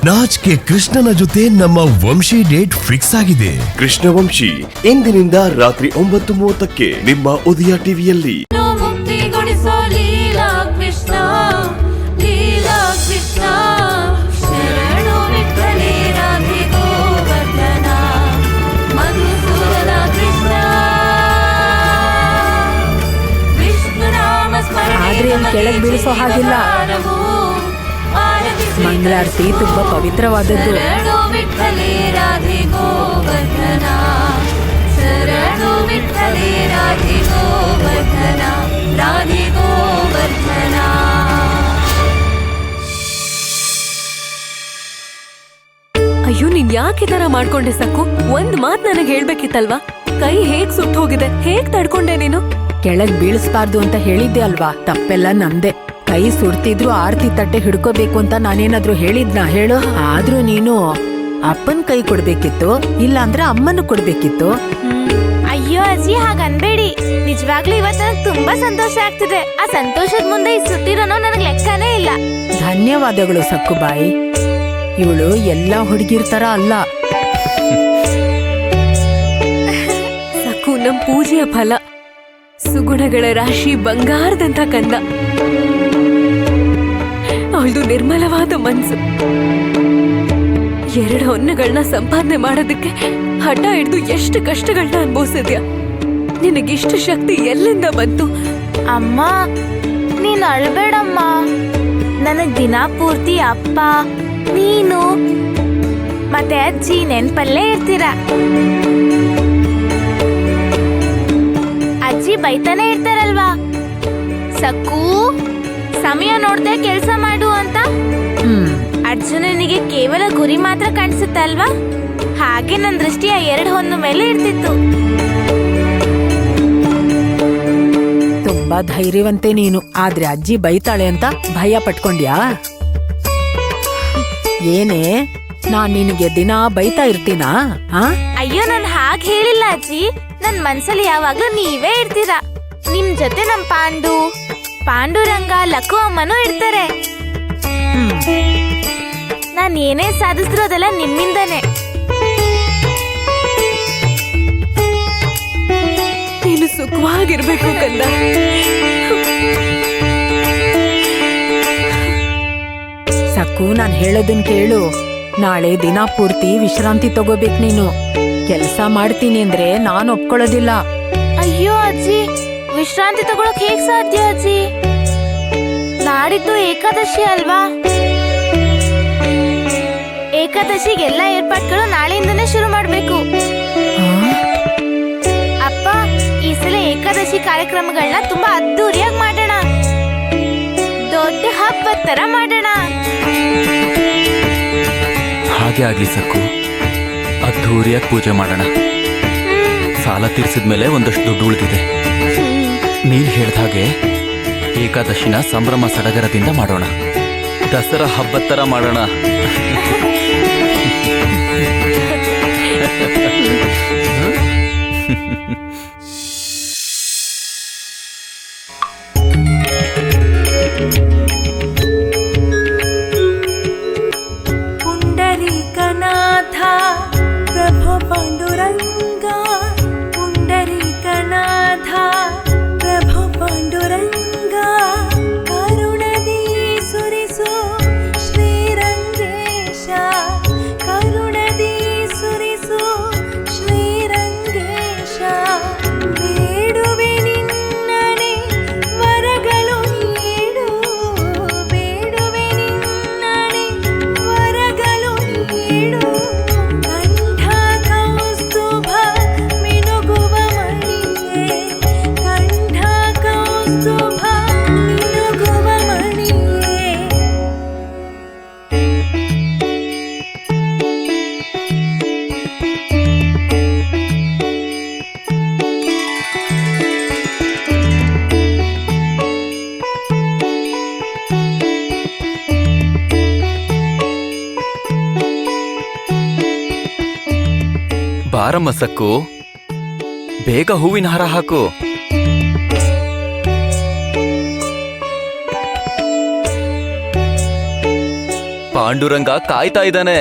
ನಾಚ್ಕೆ ಕೃಷ್ಣನ ಜೊತೆ ನಮ್ಮ ವಂಶಿ ಡೇಟ್ ಫಿಕ್ಸ್ ಆಗಿದೆ. ಕೃಷ್ಣವಂಶಿ ಇಂದಿನಿಂದ ರಾತ್ರಿ 9:30ಕ್ಕೆ ನಿಮ್ಮ ಉದಯ ಟಿವಿಯಲ್ಲಿ. ಕೆಳಗೆ ಬೀಳಿಸೋ ಹಾಗಿಲ್ಲ. ಮಂಗಳಾರತಿ ತುಂಬಾ ಪವಿತ್ರವಾದದ್ದು. ಅಯ್ಯೋ, ನೀನ್ ಯಾಕೆ ಈ ತರ ಮಾಡ್ಕೊಂಡೆ ಸಕ್ಕು? ಒಂದ್ ಮಾತ್ ನನಗೆ ಹೇಳ್ಬೇಕಿತ್ತಲ್ವಾ? ಕೈ ಹೇಗ್ ಸುಟ್ಟು ಹೋಗಿದೆ, ಹೇಗ್ ತಡ್ಕೊಂಡೆ ನೀನು? ಕೆಳಗ್ ಬೀಳಿಸಬಾರ್ದು ಅಂತ ಹೇಳಿದ್ದೆ ಅಲ್ವಾ? ತಪ್ಪೆಲ್ಲ ನಂದೆ. ಕೈ ಸುಡ್ತಿದ್ರು ಆರ್ತಿ ತಟ್ಟೆ ಹಿಡ್ಕೋಬೇಕು ಅಂತ ನಾನೇನಾದ್ರೂ ಹೇಳಿದ್ನಾ ಹೇಳು? ಆದ್ರೂ ನೀನು ಅಪ್ಪನ್ ಕೈ ಕೊಡ್ಬೇಕಿತ್ತು, ಇಲ್ಲ ಅಂದ್ರೆ ಅಮ್ಮನ ಕೊಡ್ಬೇಕಿತ್ತು. ಅಯ್ಯೋ ಅಜ್ಜಿ, ಹಾಗನ್ಬೇಡಿ. ನಿಜವಾಗ್ಲೂ ಇವತ್ತು ನನಗೆ ತುಂಬಾ ಸಂತೋಷ ಆಗ್ತಿದೆ. ಆ ಸಂತೋಷದ ಮುಂದೆ ಈ ಸುಟ್ಟಿರೋನೋ ನನಗೆ ಲೆಕ್ಕನೇ ಇಲ್ಲ. ಧನ್ಯವಾದಗಳು ಸಕ್ಕುಬಾಯಿ. ಇವಳು ಎಲ್ಲಾ ಹುಡುಗಿರ್ ತರ ಅಲ್ಲ. ಸಕ್ಕು ನಮ್ ಪೂಜೆಯ ಫಲ, ಸುಗುಣಗಳ ರಾಶಿ, ಬಂಗಾರದಂತ ಕಂದ. ಅವಳದು ನಿರ್ಮಲವಾದ ಮನ್ಸು. 2 ಹೊನ್ನಗಳನ್ನ ಸಂಪಾದನೆ ಮಾಡೋದಕ್ಕೆ ಹಠ ಹಿಡಿದು ಎಷ್ಟು ಕಷ್ಟಗಳನ್ನ ಅನುಭವಿಸಿದ್ಯಾ? ನಿನಗಿಷ್ಟು ಶಕ್ತಿ ಎಲ್ಲಿಂದ ಬಂತು? ಅಮ್ಮ, ನೀನ್ ಅಳ್ಬೇಡಮ್ಮ. ನನಗ್ ದಿನ ಪೂರ್ತಿ ಅಪ್ಪ, ನೀನು ಮತ್ತೆ ಅಜ್ಜಿ ನೆನ್ಪಲ್ಲೇ ಇರ್ತೀರ. ಅಜ್ಜಿ ಬೈತಾನೆ ಇರ್ತಾರಲ್ವಾ, ಸಕ್ಕು ಸಮಯ ನೋಡ್ದೆ ಕೆಲ್ಸ ಮಾಡು ಅಂತ. ಅರ್ಜುನನಿಗೆ ಕೇವಲ ಗುರಿ ಮಾತ್ರ ಕಾಣಿಸುತ್ತಲ್ವಾ? ಹಾಗೆ ನನ್ನ ದೃಷ್ಟಿ ಆ 2 ಹೊನ್ನು ಮೇಲೆ ಇರ್ತಿತ್ತು. ತುಂಬಾ ಧೈರ್ಯವಂತೆ ನೀನು. ಆದ್ರೆ ಅಜ್ಜಿ ಬೈತಾಳೆ ಅಂತ ಭಯ ಪಟ್ಕೊಂಡ್ಯಾ? ಏನೇ, ನಾನ್ ನಿನಗೆ ದಿನ ಬೈತಾ ಇರ್ತೀನಾ? ಅಯ್ಯೋ, ನಾನ್ ಹಾಗೆ ಹೇಳಿಲ್ಲ ಅಜ್ಜಿ. ನನ್ ಮನ್ಸಲ್ಲಿ ಯಾವಾಗ್ಲೂ ನೀವೇ ಇರ್ತೀರಾ. ನಿಮ್ ಜೊತೆ ನಮ್ ಪಾಂಡುರಂಗ, ಲಕ್ಕು ಅಮ್ಮನೂ ಇರ್ತಾರೆ. ನಾನ್ ಏನೇ ಸಾಧಿಸಿದ್ರು ಅದೆಲ್ಲ ನಿಮ್ಮಿಂದನೇ. ನೀನು ಸುಖವಾಗಿರ್ಬೇಕು ಕಂದ. ಸಕ್ಕು, ನಾನ್ ಹೇಳೋದನ್ ಕೇಳು. ನಾಳೆ ದಿನ ಪೂರ್ತಿ ವಿಶ್ರಾಂತಿ ತಗೋಬೇಕು ನೀನು. ಕೆಲ್ಸ ಮಾಡ್ತೀನಿ ಅಂದ್ರೆ ನಾನ್ ಒಪ್ಕೊಳ್ಳೋದಿಲ್ಲ. ಅಯ್ಯೋ ಅಜ್ಜಿ, ವಿಶ್ರಾಂತಿ ತಗೊಳಕ್ ಹೇಗ್ ಸಾಧ್ಯ ಅಜ್ಜಿ? ನಾಡಿದ್ದು ಏಕಾದಶಿ ಅಲ್ವಾ? ಏಕಾದಶಿಗೆಲ್ಲ ಏರ್ಪಾಟ್ಗಳು ನಾಳೆಯಿಂದನೇ ಶುರು ಮಾಡ್ಬೇಕು. ಅಪ್ಪ, ಈ ಸಲ ಏಕಾದಶಿ ಕಾರ್ಯಕ್ರಮಗಳನ್ನ ತುಂಬಾ ಅದ್ದೂರಿಯಾಗಿ ಮಾಡೋಣ. ದೊಡ್ಡ ಹಬ್ಬದ ತರ ಮಾಡೋಣ. ಹಾಗೆ ಆಗ್ಲಿ ಸಕ್ಕು, ಅದ್ದೂರಿಯಾಗಿ ಪೂಜೆ ಮಾಡೋಣ. ಸಾಲ ತೀರ್ಸಿದ್ಮೇಲೆ ಒಂದಷ್ಟು ದುಡ್ಡು ಉಳಿದಿದೆ. ನೀನ್ ಹೇಳ್ದ ಹಾಗೆ ಏಕಾದಶಿನ ಸಂಭ್ರಮ ಸಡಗರದಿಂದ ಮಾಡೋಣ. ದಸರಾ ಹಬ್ಬದ ತರ ಮಾಡೋಣ. ಪುಂಡರೀಕನಾಥ ಪ್ರಭು ಪಾಂಡುರಂಗ, ಪುಂಡರೀಕನಾಥ ಪ್ರಭು ಪಾಂಡುರಂಗ, ಕರುಣದಿ ಸುರಿಸು ಶ್ರೀರಂಗೇಶ, ಕರುಣದಿ ಸುರಿಸು ಶ್ರೀರಂಗೇಶ. ಬೇಡುವೆ ನಿನ್ನನೆ ವರಗಳು ನೀಡು, ಬೇಡುವೆ ನಿನ್ನನೆ ವರಗಳು ನೀಡು. ಕಂಠ ಕೌಸ್ತುಭ ಮಿನುಗುವ ಮಣಿಯೇ, ಕಂಠ ಕೌಸ್ತುಭ ಮಿನುಗುವ ಮಣಿಯೇ. ಬಾರಮ್ಮ ಸಕ್ಕು, ಬೇಗ ಹೂವಿನ ಹಾರ ಹಾಕು. ಪಾಂಡುರಂಗ ಕಾಯ್ತಾ ಇದ್ದಾನೆ.